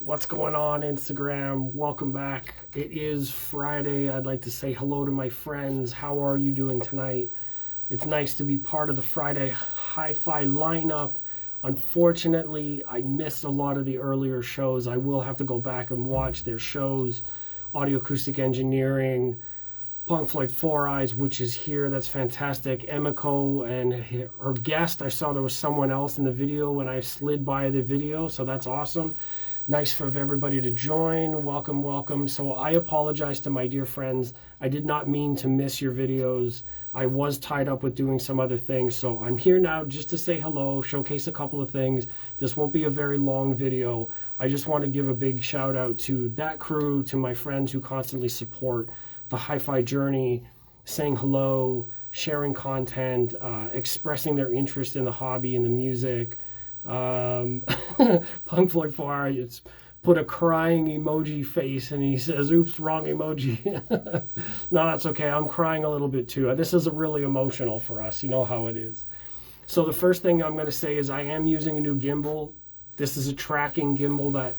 What's going on, Instagram? Welcome back. It is Friday. I'd like to say hello to my friends. How are you doing tonight? It's nice to be part of the Friday hi-fi lineup. Unfortunately, I missed a lot of the earlier shows. I will have to go back and watch their shows. Audio Acoustic Engineering, Punk Floyd Four Eyes, which is here. That's fantastic. Emiko and her guest. I saw there was someone else in the video when I slid by the video, so that's awesome. Nice for everybody to join. Welcome, welcome. So I apologize to my dear friends. I did not mean to miss your videos. I was tied up with doing some other things. So I'm here now just to say hello, showcase a couple of things. This won't be a very long video. I just want to give a big shout out to that crew, to my friends who constantly support the hi-fi journey, saying hello, sharing content, expressing their interest in the hobby and the music. Punk Floyd Four Eyes put a crying emoji face and he says, oops, wrong emoji. No, that's okay. I'm crying a little bit too. This is really emotional for us. You know how it is. So the first thing I'm going to say is I am using a new gimbal. This is a tracking gimbal that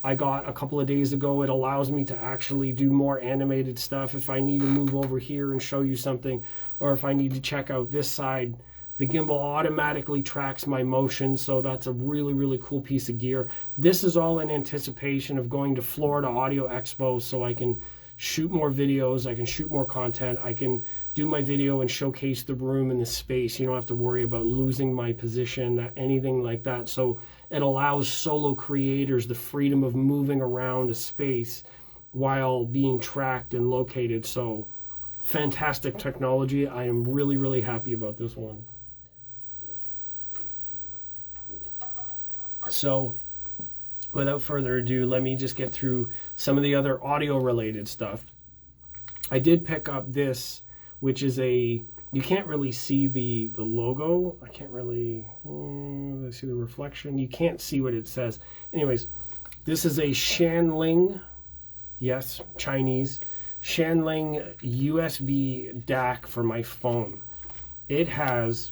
I got a couple of days ago. It allows me to actually do more animated stuff. If I need to move over here and show you something, or if I need to check out this side, the gimbal automatically tracks my motion, so that's a really, really cool piece of gear. This is all in anticipation of going to Florida Audio Expo, so I can shoot more videos, I can shoot more content, I can do my video and showcase the room and the space. You don't have to worry about losing my position, anything like that. So it allows solo creators the freedom of moving around a space while being tracked and located. So fantastic technology. I am really, really happy about this one. So without further ado, let me just get through some of the other audio related stuff. I did pick up this, which is you can't really see the logo. I can't really see the reflection. You can't see what it says. Anyways, this is a Shanling, yes, Chinese, Shanling USB DAC for my phone. It has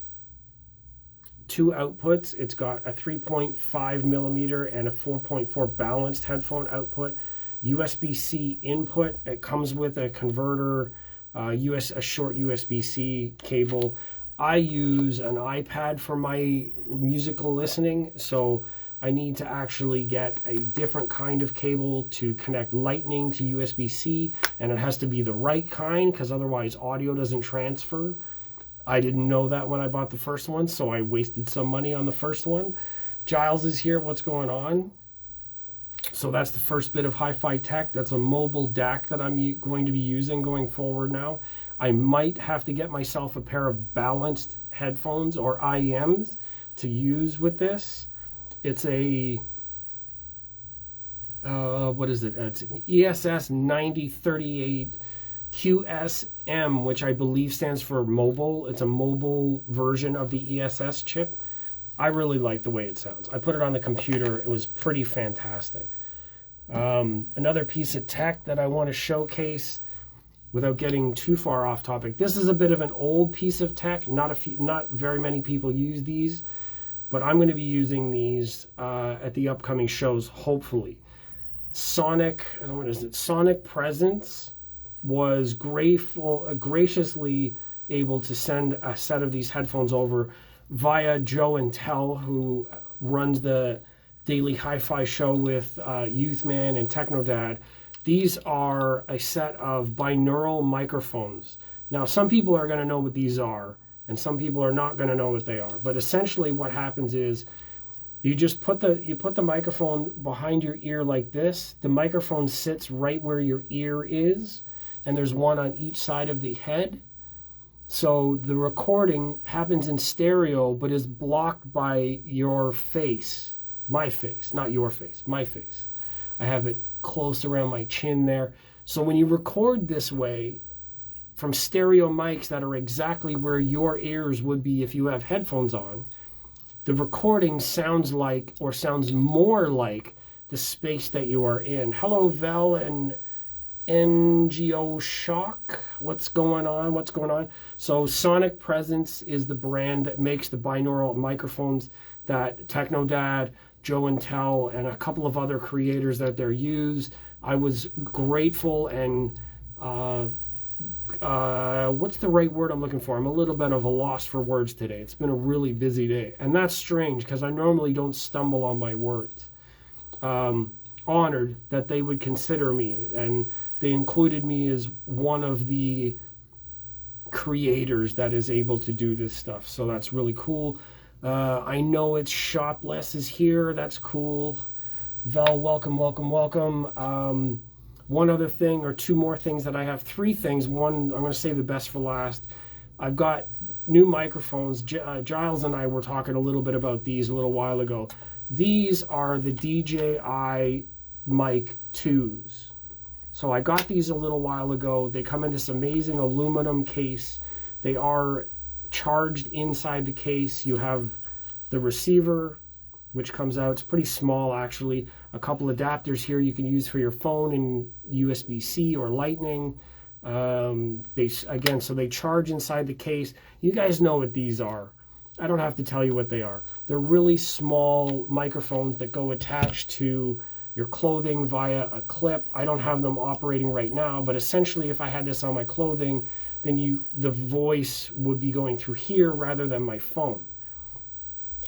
two outputs. It's got a 3.5 millimeter and a 4.4 balanced headphone output, USB-C input. It comes with a converter, a short USB-C cable. I use an iPad for my musical listening, so I need to actually get a different kind of cable to connect Lightning to USB-C, and it has to be the right kind because otherwise audio doesn't transfer. I didn't know that when I bought the first one, so I wasted some money on the first one. Giles is here. What's going on? So that's the first bit of hi-fi tech. That's a mobile DAC that I'm going to be using going forward now. I might have to get myself a pair of balanced headphones or IEMs to use with this. It's a, what is it? It's an ESS 9038 QSM, which I believe stands for mobile. It's a mobile version of the ESS chip. I really like the way it sounds. I put it on the computer. It was pretty fantastic. Another piece of tech that I want to showcase without getting too far off topic. This is a bit of an old piece of tech. Not very many people use these, but I'm going to be using these at the upcoming shows, hopefully. Sonic Presence was graciously able to send a set of these headphones over via Joe and Tell, who runs the daily hi-fi show with Youthman and Technodad. These are a set of binaural microphones. Now, some people are going to know what these are, and some people are not going to know what they are. But essentially what happens is you just put the microphone behind your ear like this. The microphone sits right where your ear is, and there's one on each side of the head. So the recording happens in stereo, but is blocked by your face. My face, not your face, my face. I have it close around my chin there. So when you record this way from stereo mics that are exactly where your ears would be if you have headphones on, the recording sounds like, or sounds more like, the space that you are in. Hello, Vel and NGO Shock. What's going on? What's going on? So Sonic Presence is the brand that makes the binaural microphones that Technodad, Joe and Tell, and a couple of other creators that they're use. I was grateful and what's the right word I'm looking for? I'm a little bit of a loss for words today. It's been a really busy day, and that's strange because I normally don't stumble on my words. Honored that they would consider me, and they included me as one of the creators that is able to do this stuff, so that's really cool. I know it's Shopless is here. That's cool. Val, welcome, welcome, welcome. One other thing, or two more things that I have, three things. One, I'm going to save the best for last. I've got new microphones. Giles and I were talking a little bit about these a little while ago. These are the DJI Mic 2s. So I got these a little while ago. They come in this amazing aluminum case. They are charged inside the case. You have the receiver, which comes out. It's pretty small, actually. A couple adapters here you can use for your phone and USB-C or Lightning. So they charge inside the case. You guys know what these are. I don't have to tell you what they are. They're really small microphones that go attached to your clothing via a clip. I don't have them operating right now, but essentially if I had this on my clothing, then the voice would be going through here rather than my phone.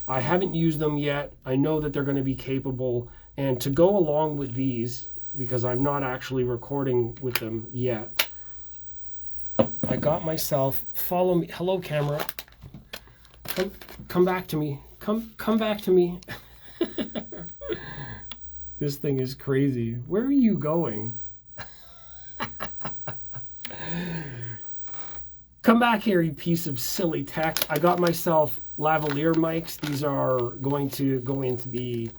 I haven't used them yet. I know that they're going to be capable, and to go along with these, because I'm not actually recording with them yet, I got myself, follow me, hello camera, come back to me, come back to me. This thing is crazy. Where are you going? Come back here, you piece of silly tech. I got myself lavalier mics. These are going to go into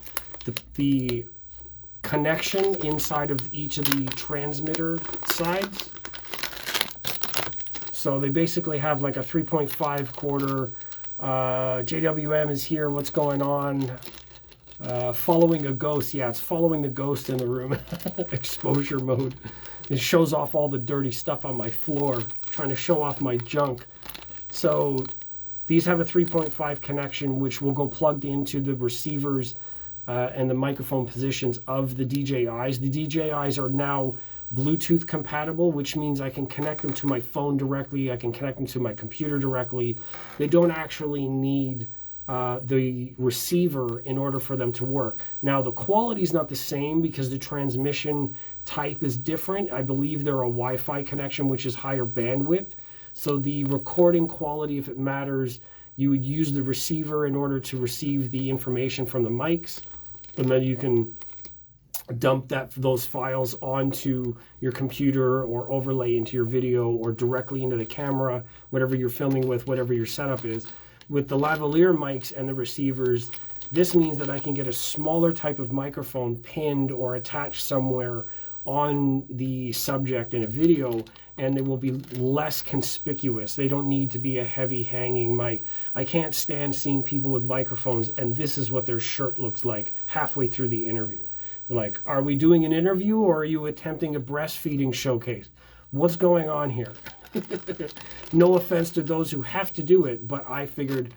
the connection inside of each of the transmitter sides. So they basically have like a 3.5 quarter. JWM is here. What's going on? Following a ghost. Yeah, it's following the ghost in the room. Exposure mode. It shows off all the dirty stuff on my floor, trying to show off my junk. So these have a 3.5 connection, which will go plugged into the receivers and the microphone positions of the DJIs. The DJIs are now Bluetooth compatible, which means I can connect them to my phone directly. I can connect them to my computer directly. They don't actually need the receiver in order for them to work. Now, the quality is not the same because the transmission type is different. I believe they're a Wi-Fi connection, which is higher bandwidth. So the recording quality, if it matters, you would use the receiver in order to receive the information from the mics, and then you can dump those files onto your computer or overlay into your video or directly into the camera, whatever you're filming with, whatever your setup is. With the lavalier mics and the receivers, this means that I can get a smaller type of microphone pinned or attached somewhere on the subject in a video, and they will be less conspicuous. They don't need to be a heavy hanging mic. I can't stand seeing people with microphones and this is what their shirt looks like halfway through the interview. Like, are we doing an interview or are you attempting a breastfeeding showcase? What's going on here? No offense to those who have to do it, but I figured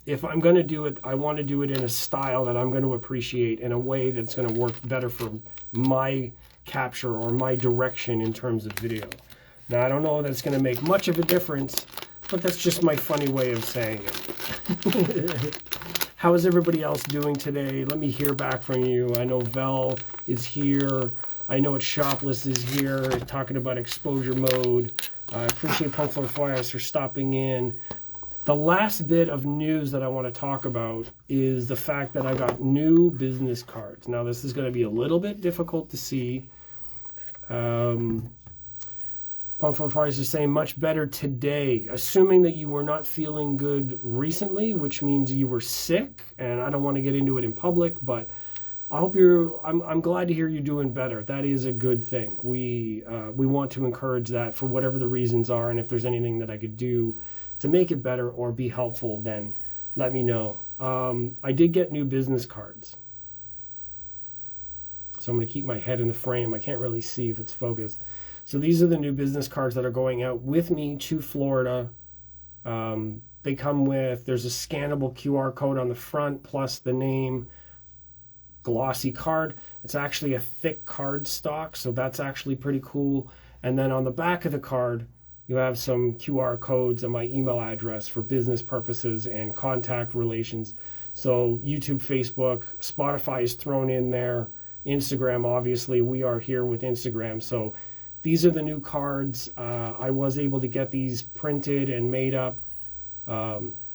if I'm going to do it, I want to do it in a style that I'm going to appreciate, in a way that's going to work better for my capture or my direction in terms of video. Now, I don't know that it's going to make much of a difference, but that's just my funny way of saying it. How is everybody else doing today? Let me hear back from you. I know Vel is here. I know it's Shopless is here, talking about exposure mode. I appreciate Punk for Fires for stopping in. The last bit of news that I want to talk about is the fact that I got new business cards. Now, this is going to be a little bit difficult to see. Punk for Fires is saying much better today, assuming that you were not feeling good recently, which means you were sick, and I don't want to get into it in public, but I hope I'm glad to hear you're doing better. That is a good thing. We want to encourage that for whatever the reasons are, and if there's anything that I could do to make it better or be helpful, then let me know. I did get new business cards. So I'm going to keep my head in the frame. I can't really see if it's focused. So these are the new business cards that are going out with me to Florida. They come with, there's a scannable QR code on the front plus the name, glossy card. It's actually a thick card stock, so that's actually pretty cool. And then on the back of the card, you have some QR codes and my email address for business purposes and contact relations. So YouTube, Facebook, Spotify is thrown in there. Instagram, obviously, we are here with Instagram. So these are the new cards. I was able to get these printed and made up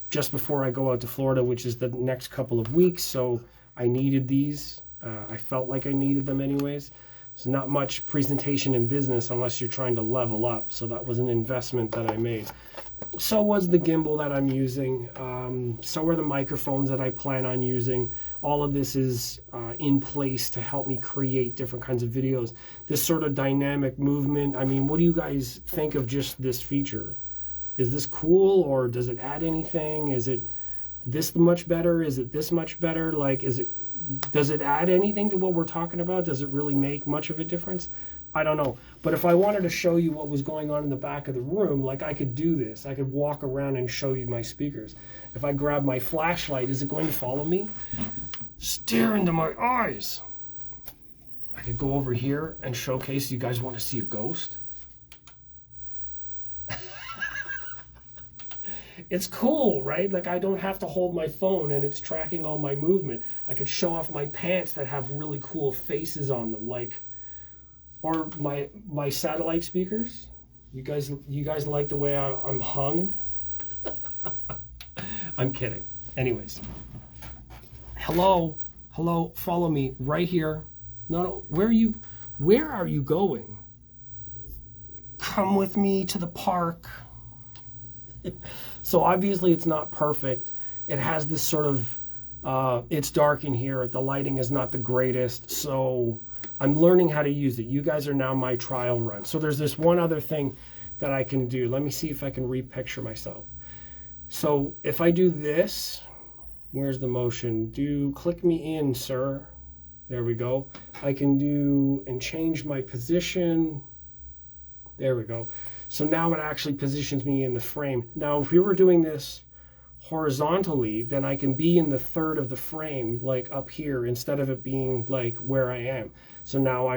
just before I go out to Florida, which is the next couple of weeks. So I needed these. I felt like I needed them anyways. So not much presentation in business unless you're trying to level up. So that was an investment that I made. So was the gimbal that I'm using. So are the microphones that I plan on using. All of this is in place to help me create different kinds of videos. This sort of dynamic movement. I mean, what do you guys think of just this feature? Is this cool, or does it add anything? Is it this much better? Is it this much better? Like, does it add anything to what we're talking about? Does it really make much of a difference? I don't know. But if I wanted to show you what was going on in the back of the room, like, I could do this. I could walk around and show you my speakers. If I grab my flashlight, is it going to follow me? Stare into my eyes. I could go over here and showcase. You guys want to see a ghost? It's cool, right? Like, I don't have to hold my phone and it's tracking all my movement. I could show off my pants that have really cool faces on them, like, or my satellite speakers. You guys like the way I'm hung? I'm kidding. Anyways, hello, follow me right here. No, where are you going? Come with me to the park. So obviously it's not perfect. It has this sort of, it's dark in here. The lighting is not the greatest. So I'm learning how to use it. You guys are now my trial run. So there's this one other thing that I can do. Let me see if I can repicture myself. So if I do this, where's the motion? Click me in, sir. There we go. I can do and change my position. There we go. So now it actually positions me in the frame. Now, if we were doing this horizontally, then I can be in the third of the frame, like up here, instead of it being like where I am. So now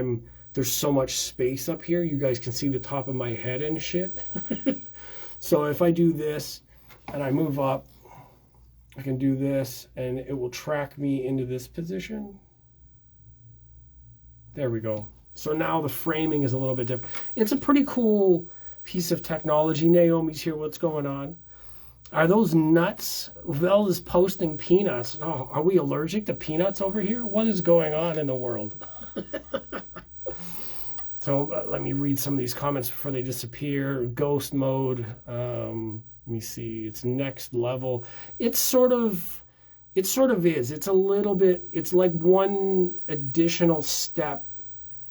there's so much space up here. You guys can see the top of my head and shit. So if I do this and I move up, I can do this and it will track me into this position. There we go. So now the framing is a little bit different. It's a pretty cool piece of technology. Naomi's here. What's going on? Are those nuts? Vel is posting peanuts. Oh, are we allergic to peanuts over here? What is going on in the world? So let me read some of these comments before they disappear. Ghost mode. Let me see. It's next level. It sort of is. It's a little bit. It's like one additional step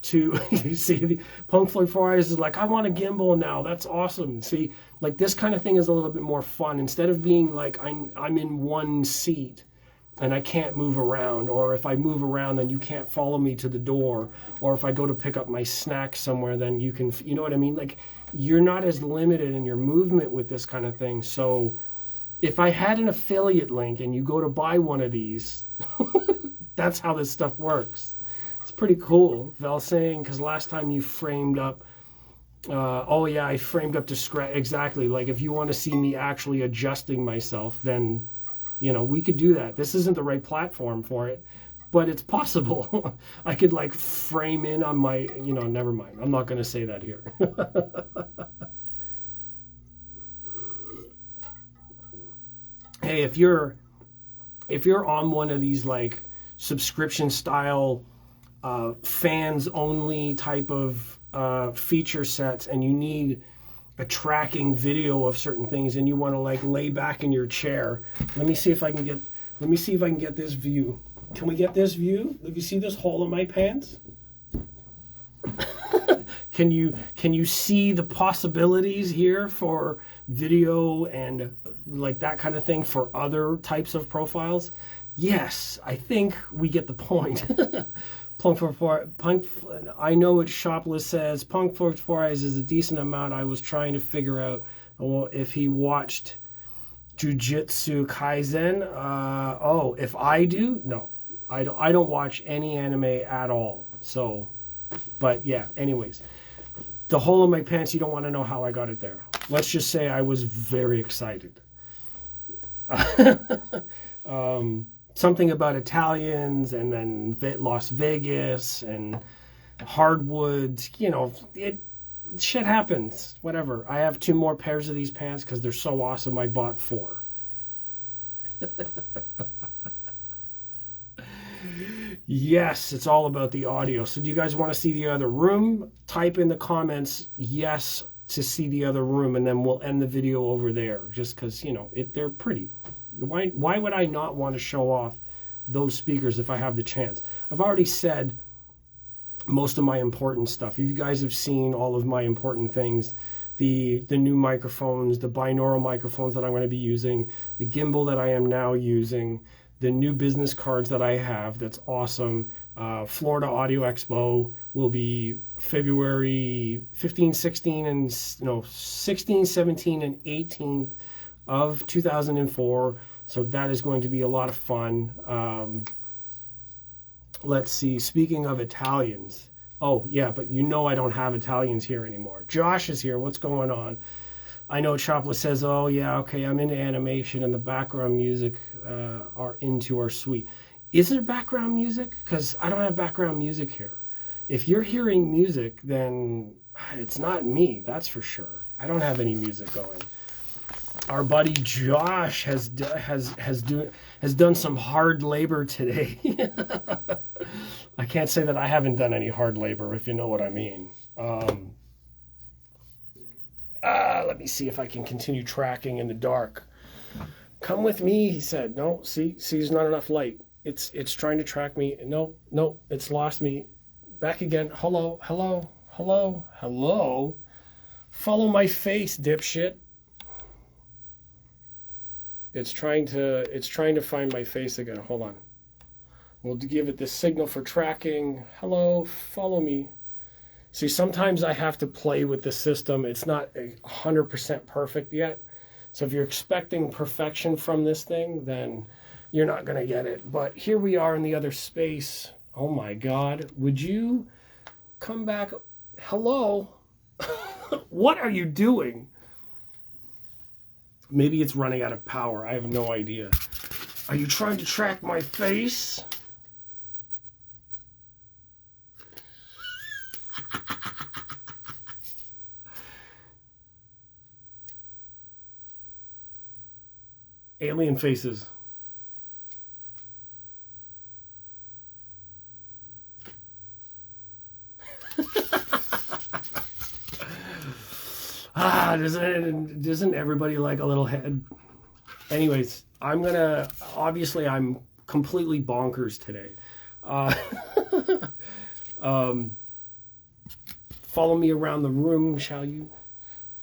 to, you see, the Punk Floyd 4 Eyes is like, I want a gimbal now. That's awesome. See, like, this kind of thing is a little bit more fun. Instead of being like, I'm in one seat and I can't move around, or if I move around, then you can't follow me to the door, or if I go to pick up my snack somewhere, then you can, you know what I mean? Like, you're not as limited in your movement with this kind of thing. So if I had an affiliate link and you go to buy one of these, that's how this stuff works. It's pretty cool. Val saying, because last time you framed up, oh yeah, I framed up to scratch. Exactly. Like, if you want to see me actually adjusting myself, then, you know, we could do that. This isn't the right platform for it, but it's possible. I could like frame in on my, you know, never mind. I'm not going to say that here. Hey, if you're on one of these like subscription style fans only type of feature sets, and you need a tracking video of certain things, and you want to like lay back in your chair, let me see if I can get this view. Can we get this view? Look, you see this hole in my pants? Can you see the possibilities here for video and like that kind of thing for other types of profiles? yes, I think we get the point. I know what Shopless says. Punk for 4 Eyes is a decent amount. I was trying to figure out if he watched Jujutsu Kaisen. Oh, if I do? No. I don't watch any anime at all. So, but yeah, anyways. The hole in my pants, you don't want to know how I got it there. Let's just say I was very excited. Something about Italians and then Las Vegas and hardwoods, you know, shit happens, whatever. I have 2 more pairs of these pants because they're so awesome. I bought 4. Yes, it's all about the audio. So do you guys want to see the other room? Type in the comments yes to see the other room, and then we'll end the video over there, just because, you know, they're pretty. Why would I not want to show off those speakers if I have the chance? I've already said most of my important stuff. You guys have seen all of my important things. The new microphones, the binaural microphones that I'm going to be using, the gimbal that I am now using, the new business cards that I have. That's awesome. Florida Audio Expo will be February 15, 16, and 16, 17, and 18 of 2004. So that is going to be a lot of fun. Let's see. Speaking of Italians. Oh, yeah, but you know I don't have Italians here anymore. Josh is here. What's going on? I know Chopless says, oh, yeah, okay, I'm into animation and the background music are into our suite. Is there background music? Because I don't have background music here. If you're hearing music, then it's not me, that's for sure. I don't have any music going. Our buddy Josh has done some hard labor today. I can't say that I haven't done any hard labor, if you know what I mean. Let me see if I can continue tracking in the dark. Come with me, he said. No, see, there's not enough light. It's trying to track me. No, it's lost me. Back again. Hello. Follow my face, dipshit. It's trying to find my face again. Hold on. We'll give it the signal for tracking. Hello, follow me. See, sometimes I have to play with the system. It's not 100% perfect yet. So if you're expecting perfection from this thing, then you're not going to get it. But here we are in the other space. Oh my God. Would you come back? Hello? What are you doing? Maybe it's running out of power. I have no idea. Are you trying to track my face? Alien faces. Doesn't everybody like a little head? Anyways, I'm completely bonkers today. Follow me around the room, shall you?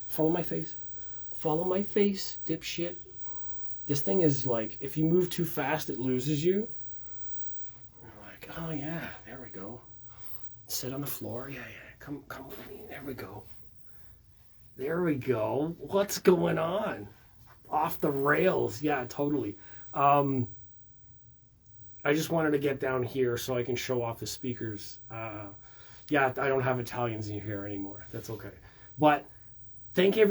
Follow my face. Follow my face, dipshit. This thing is like, if you move too fast, it loses you. You're like, oh yeah, there we go. Sit on the floor. Yeah. Come with me. There we go. There we go. What's going on? Off the rails. Yeah, totally. I just wanted to get down here so I can show off the speakers. Yeah, I don't have Italians in here anymore. That's okay. But thank you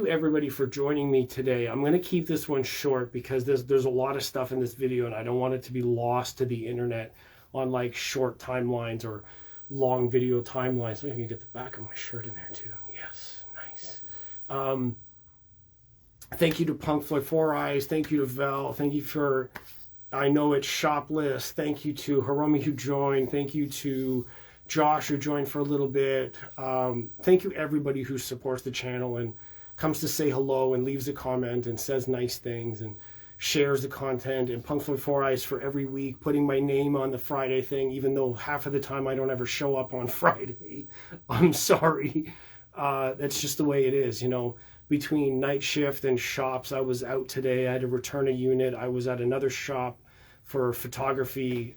everybody for joining me today. I'm going to keep this one short because there's a lot of stuff in this video and I don't want it to be lost to the internet on like short timelines or long video timelines. Maybe I can get the back of my shirt in there too. Yes, nice. Thank you to Punk for 4 Eyes. Thank you to Vel. Thank you for, I know it's Shopless. Thank you to Hiromi who joined. Thank you to Josh who joined for a little bit. Thank you everybody who supports the channel and comes to say hello and leaves a comment and says nice things and shares the content. And Punk for 4 Eyes for every week putting my name on the Friday thing, even though half of the time I don't ever show up on Friday. I'm sorry. That's just the way it is, you know. Between night shift and shops, I was out today. I had to return a unit. I was at another shop for photography.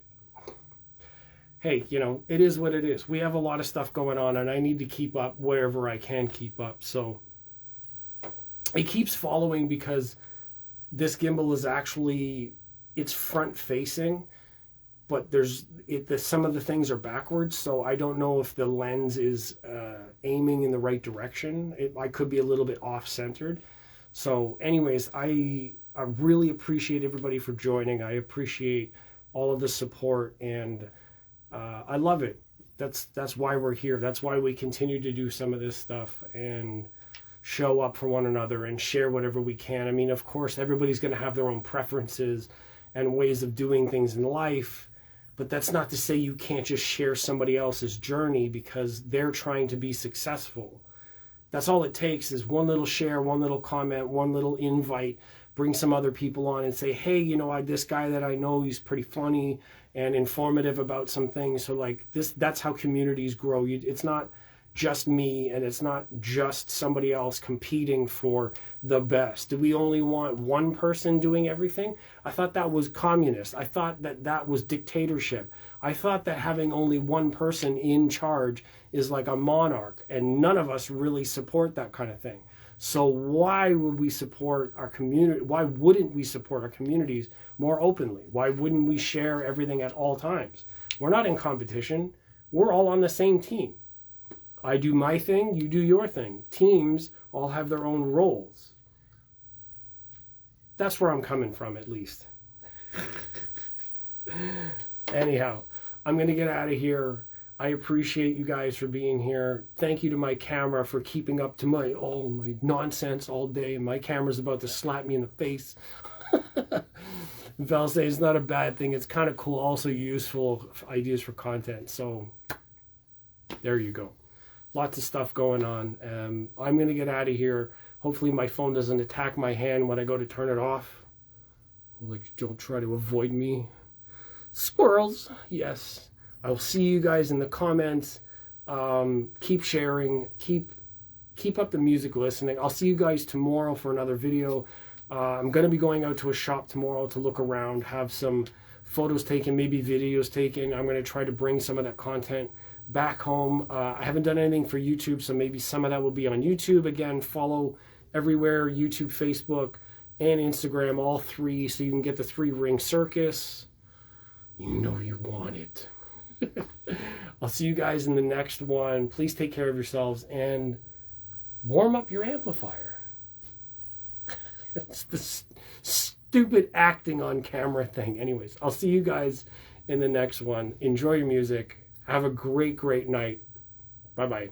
Hey, you know, it is what it is. We have a lot of stuff going on, and I need to keep up wherever I can keep up. So it keeps following because this gimbal is actually, it's front facing, but some of the things are backwards. So I don't know if the lens is aiming in the right direction. I could be a little bit off centered. So anyways, I really appreciate everybody for joining. I appreciate all of the support, and I love it. That's why we're here. That's why we continue to do some of this stuff and show up for one another and share whatever we can. I mean, of course, everybody's going to have their own preferences and ways of doing things in life, but that's not to say you can't just share somebody else's journey because they're trying to be successful. That's all it takes is one little share, one little comment, one little invite, bring some other people on and say, hey, you know, this guy that I know, he's pretty funny and informative about some things. So like that's how communities grow. It's not just me, and it's not just somebody else competing for the best. Do we only want one person doing everything? I thought that was communist. I thought that was dictatorship. I thought that having only one person in charge is like a monarch, and none of us really support that kind of thing. So why would we support our community? Why wouldn't we support our communities more openly? Why wouldn't we share everything at all times? We're not in competition. We're all on the same team. I do my thing, you do your thing. Teams all have their own roles. That's where I'm coming from, at least. Anyhow, I'm going to get out of here. I appreciate you guys for being here. Thank you to my camera for keeping up to my nonsense all day. And my camera's about to slap me in the face. I'll say it's not a bad thing. It's kind of cool, also useful ideas for content. So there you go. Lots of stuff going on. I'm going to get out of here. Hopefully my phone doesn't attack my hand when I go to turn it off. Like, don't try to avoid me. Squirrels. Yes. I will see you guys in the comments. Keep sharing. Keep up the music listening. I'll see you guys tomorrow for another video. I'm going to be going out to a shop tomorrow to look around, have some photos taken, maybe videos taken. I'm going to try to bring some of that content back home. I haven't done anything for YouTube, so maybe some of that will be on YouTube. Again, follow everywhere, YouTube, Facebook, and Instagram, all three, so you can get the 3-ring circus. You know you want it. I'll see you guys in the next one. Please take care of yourselves and warm up your amplifier. It's the stupid acting on camera thing. Anyways, I'll see you guys in the next one. Enjoy your music. Have a great, great night. Bye-bye.